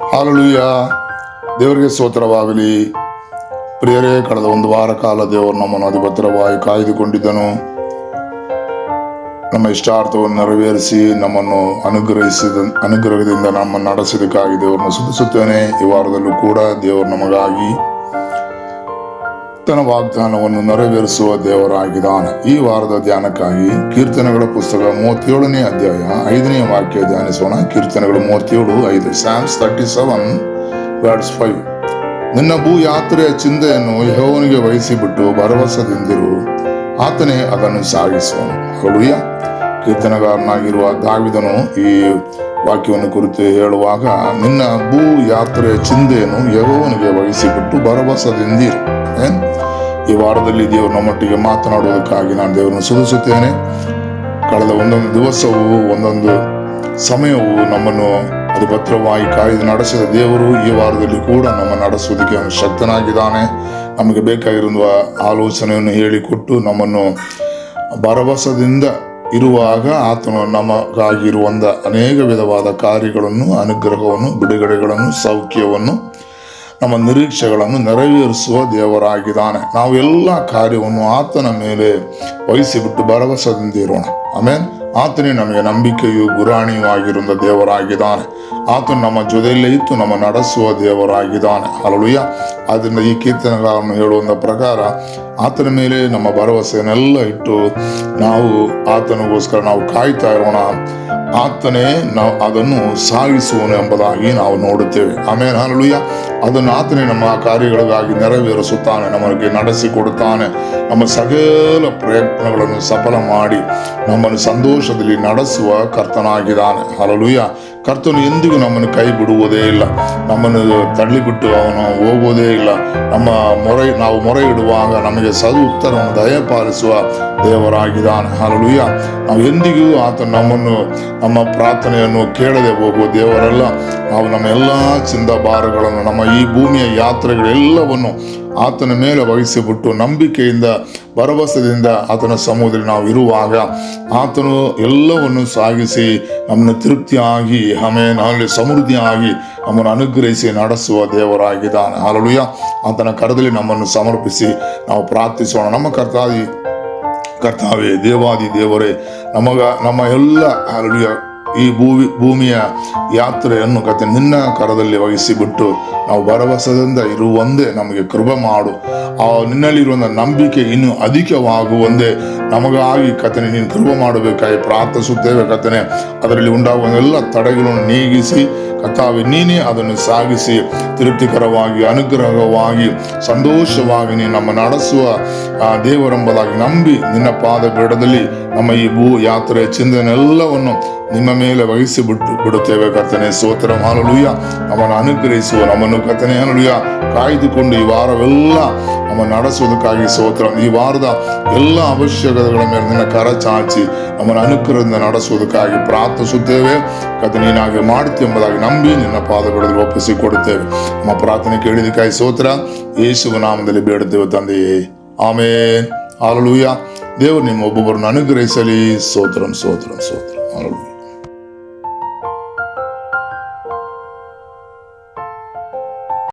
Hallelujah. ದೇವರಿಗೆ ಸ್ತೋತ್ರವಾಗಲಿ. ಪ್ರಿಯರೇ, ಕಳೆದ ಒಂದು ವಾರ ಕಾಲ ದೇವರು ನಮ್ಮನ್ನು ಅಧಿಭದ್ರವಾಗಿ ಕಾಯ್ದುಕೊಂಡಿದ್ದನು. ನಮ್ಮ ಇಷ್ಟಾರ್ಥವನ್ನು ನೆರವೇರಿಸಿ ನಮ್ಮನ್ನು ಅನುಗ್ರಹದಿಂದ ನಮ್ಮನ್ನು ನಡೆಸಿದಕ್ಕಾಗಿ ದೇವರನ್ನು ಸ್ತುತಿಸುತ್ತೇನೆ. ಈ ವಾರದಲ್ಲೂ ಕೂಡ ದೇವರು ನಮಗಾಗಿ ತನ್ನ ವಾಗ್ದಾನವನ್ನು ನೆರವೇರಿಸುವ ದೇವರಾಗಿದ್ದಾನೆ. ಈ ವಾರದ ಧ್ಯಾನಕ್ಕಾಗಿ ಕೀರ್ತನೆಗಳ ಪುಸ್ತಕ 37ನೇ ಅಧ್ಯಾಯ 5ನೇ ವಾಕ್ಯ ಧ್ಯಾನಿಸೋಣ. ಕೀರ್ತನೆಗಳು 37:5. Psalms 37:5. ನಿನ್ನ ಭೂ ಯಾತ್ರೆಯ ಚಿಂತೆಯನ್ನು ಯೆಹೋವನಿಗೆ ವಹಿಸಿಬಿಟ್ಟು ಭರವಸೆದಿಂದಿರು, ಆತನೇ ಅದನ್ನು ಸಾಗಿಸುವನು. ಹಲ್ಲೆಲೂಯ. ಕೀರ್ತನೆಗಾರನಾಗಿರುವ ದಾವಿದನು ಈ ವಾಕ್ಯವನ್ನು ಕುರಿತು ಹೇಳುವಾಗ, ನಿನ್ನ ಭೂ ಯಾತ್ರೆಯ ಚಿಂತೆಯನ್ನು ಯೆಹೋವನಿಗೆ ವಹಿಸಿಬಿಟ್ಟು ಭರವಸೆದಿಂದಿರು. ಈ ವಾರದಲ್ಲಿ ದೇವರು ನಮ್ಮೊಟ್ಟಿಗೆ ಮಾತನಾಡುವುದಕ್ಕಾಗಿ ನಾನು ದೇವರನ್ನು ಸ್ತುತಿಸುತ್ತೇನೆ. ಕಳೆದ ಒಂದೊಂದು ದಿವಸವೂ ಒಂದೊಂದು ಸಮಯವು ನಮ್ಮನ್ನು ಅಧಿಭದ್ರವಾಗಿ ಕಾಯ್ದು ನಡೆಸಿದ ದೇವರು ಈ ವಾರದಲ್ಲಿ ಕೂಡ ನಮ್ಮ ನಡೆಸುವುದಕ್ಕೆ ಅವನು ಶಕ್ತನಾಗಿದ್ದಾನೆ. ನಮಗೆ ಬೇಕಾಗಿರುವ ಆಲೋಚನೆಯನ್ನು ಹೇಳಿಕೊಟ್ಟು ನಮ್ಮನ್ನು ಭರವಸೆದಿಂದ ಇರುವಾಗ ಆತನು ನಮಗಾಗಿರುವಂಥ ಅನೇಕ ವಿಧವಾದ ಕಾರ್ಯಗಳನ್ನು, ಅನುಗ್ರಹವನ್ನು, ಬಿಡುಗಡೆಗಳನ್ನು, ಸೌಖ್ಯವನ್ನು, ನಮ್ಮ ನಿರೀಕ್ಷೆಗಳನ್ನು ನೆರವೇರಿಸುವ ದೇವರಾಗಿದ್ದಾನೆ. ನಾವು ಎಲ್ಲ ಕಾರ್ಯವನ್ನು ಆತನ ಮೇಲೆ ವಹಿಸಿಬಿಟ್ಟು ಭರವಸೆದಿಂದ ಇರೋಣ. ಆಮೇಲೆ ಆತನೇ ನಮಗೆ ನಂಬಿಕೆಯು ಗುರಾಣಿಯೂ ಆಗಿರುವ ದೇವರಾಗಿದ್ದಾನೆ. ಆತನು ನಮ್ಮ ಜೊತೆಯಲ್ಲೇ ಇತ್ತು ನಮ್ಮ ನಡೆಸುವ ದೇವರಾಗಿದ್ದಾನೆ. ಹಲ್ಲೆಲೂಯ. ಆದ್ದರಿಂದ ಈ ಕೀರ್ತನೆಗಳನ್ನು ಹೇಳುವ ಪ್ರಕಾರ ಆತನ ಮೇಲೆ ನಮ್ಮ ಭರವಸೆಯನ್ನೆಲ್ಲ ಇಟ್ಟು ನಾವು ಆತನಿಗೋಸ್ಕರ ನಾವು ಕಾಯ್ತಾ ಇರೋಣ. ಆತನೇ ನಾವು ಅದನ್ನು ಸಾಗಿಸುವನು ಎಂಬುದಾಗಿ ನಾವು ನೋಡುತ್ತೇವೆ. ಆಮೇಲೆ ಹಲ್ಲೆಲೂಯ. ಅದನ್ನು ಆತನೇ ನಮ್ಮ ಕಾರ್ಯಗಳಿಗಾಗಿ ನೆರವೇರಿಸುತ್ತಾನೆ, ನಮಗೆ ನಡೆಸಿಕೊಡುತ್ತಾನೆ. ನಮ್ಮ ಸಕಲ ಪ್ರಯತ್ನಗಳನ್ನು ಸಫಲ ಮಾಡಿ ನಮ್ಮನ್ನು ಸಂತೋಷದಲ್ಲಿ ನಡೆಸುವ ಕರ್ತನಾಗಿದ್ದಾನೆ. ಹಲ್ಲೆಲೂಯ. ಕರ್ತನು ಎಂದಿಗೂ ನಮ್ಮನ್ನು ಕೈ ಬಿಡುವುದೇ ಇಲ್ಲ, ನಮ್ಮನ್ನು ತಳ್ಳಿಬಿಟ್ಟು ಅವನು ಹೋಗುವುದೇ ಇಲ್ಲ. ನಾವು ಮೊರೆ ಇಡುವಾಗ ನಮಗೆ ಸದು ಉತ್ತರವನ್ನು ದಯಪಾಲಿಸುವ ದೇವರಾಗಿದ್ದಾನೆ. ಹಲ್ಲೆಲೂಯ. ನಾವು ಎಂದಿಗೂ ಆತ ನಮ್ಮ ಪ್ರಾರ್ಥನೆಯನ್ನು ಕೇಳದೆ ಹೋಗುವ ದೇವರಲ್ಲ. ನಾವು ನಮ್ಮ ಎಲ್ಲ ಚಿಂತ ಭಾರಗಳನ್ನು, ನಮ್ಮ ಈ ಭೂಮಿಯ ಯಾತ್ರೆಗಳೆಲ್ಲವನ್ನು ಆತನ ಮೇಲೆ ವಹಿಸಿಬಿಟ್ಟು ನಂಬಿಕೆಯಿಂದ ಭರವಸೆಯಿಂದ ಆತನ ಸಮೂಹದಲ್ಲಿ ನಾವು ಇರುವಾಗ ಆತನು ಎಲ್ಲವನ್ನು ಸಾಗಿಸಿ ನಮ್ಮನ್ನು ತೃಪ್ತಿಯಾಗಿ ಆಮೇಲೆ ಸಮೃದ್ಧಿಯಾಗಿ ನಮ್ಮನ್ನು ಅನುಗ್ರಹಿಸಿ ನಡೆಸುವ ದೇವರಾಗಿದ್ದಾನೆ. ಹಲ್ಲೆಲೂಯ. ಆತನ ಕರದಲ್ಲಿ ನಮ್ಮನ್ನು ಸಮರ್ಪಿಸಿ ನಾವು ಪ್ರಾರ್ಥಿಸೋಣ. ನಮ್ಮ ಕರ್ತಾವೇ, ದೇವಾದಿ ದೇವರೇ, ನಮ್ಮ ಎಲ್ಲ ಹಲ್ಲೆಲೂಯ ಈ ಭೂಮಿಯ ಯಾತ್ರೆಯನ್ನು ನಿನ್ನ ಕರದಲ್ಲಿ ವಹಿಸಿಬಿಟ್ಟು ನಾವು ಭರವಸೆಯಿಂದ ಇರುವಂದೇ ನಮಗೆ ಕೃಪೆ ಮಾಡು. ನಿನ್ನಲ್ಲಿರುವಂಥ ನಂಬಿಕೆ ಇನ್ನೂ ಅಧಿಕವಾಗುವಂದೇ ನಮಗಾಗಿ ನೀನು ಕೃಪೆ ಮಾಡಬೇಕಾಗಿ ಪ್ರಾರ್ಥಿಸುತ್ತೇವೆ. ಅದರಲ್ಲಿ ಉಂಟಾಗುವ ಎಲ್ಲ ತಡೆಗಳನ್ನು ನೀಗಿಸಿ ಕರ್ತಾವೇ, ನೀನೇ ಅದನ್ನು ಸಾಗಿಸಿ ತೃಪ್ತಿಕರವಾಗಿ, ಅನುಗ್ರಹವಾಗಿ, ಸಂತೋಷವಾಗಿ ನೀನು ನಮ್ಮ ನಡೆಸುವ ದೇವರೆಂಬುದಾಗಿ ನಂಬಿ ನಿನ್ನ ಪಾದ ಬೇಡದಲ್ಲಿ ನಮ್ಮ ಈ ಯಾತ್ರೆಯ ಚಿಂತನೆಲ್ಲವನ್ನು ನಿಮ್ಮ ಮೇಲೆ ಬಿಡುತ್ತೇವೆ. ಸ್ತೋತ್ರ. ಹಲ್ಲೆಲೂಯ. ನಮ್ಮನ್ನು ಅನುಗ್ರಹಿಸುವ, ನಮ್ಮನ್ನು ಹಲ್ಲೆಲೂಯ ಕಾಯ್ದುಕೊಂಡು ಈ ವಾರವೆಲ್ಲ ನಮ್ಮನ್ನು ನಡೆಸುವುದಕ್ಕಾಗಿ ಸ್ತೋತ್ರ. ಈ ವಾರದ ಎಲ್ಲ ಅವಶ್ಯಕತೆಗಳ ಮೇಲೆ ನಿನ್ನ ಕರ ಚಾಚಿ ನಮ್ಮನ್ನು ಅನುಗ್ರಹದಿಂದ ನಡೆಸುವುದಕ್ಕಾಗಿ ಪ್ರಾರ್ಥಿಸುತ್ತೇವೆ. ನೀನಾಗೆ ಮಾಡ್ತೀವಿ ಎಂಬುದಾಗಿ ನಂಬಿ ನಿನ್ನ ಪಾದ ಬೇಡದಲ್ಲಿ ಒಪ್ಪಿಸಿಕೊಡುತ್ತೇವೆ. ನಮ್ಮ ಪ್ರಾರ್ಥನೆ ಕೇಳಿದಕ್ಕಾಗಿ ಸ್ತೋತ್ರ. ಯೇಸುವಿನ ನಾಮದಲ್ಲಿ ಬೇಡುತ್ತೇವೆ ತಂದೆಯೇ, ಆಮೇನ್. ಹಲ್ಲೆಲೂಯ. ದೇವರು ನಿಮ್ಮ ಒಬ್ಬೊಬ್ಬರನ್ನು ಅನುಗ್ರಹಿಸಲಿ. ಸ್ತೋತ್ರಂ ಸ್ತೋತ್ರಂ ಸ್ತೋತ್ರಂ. ಹಲ್ಲೆಲೂಯ.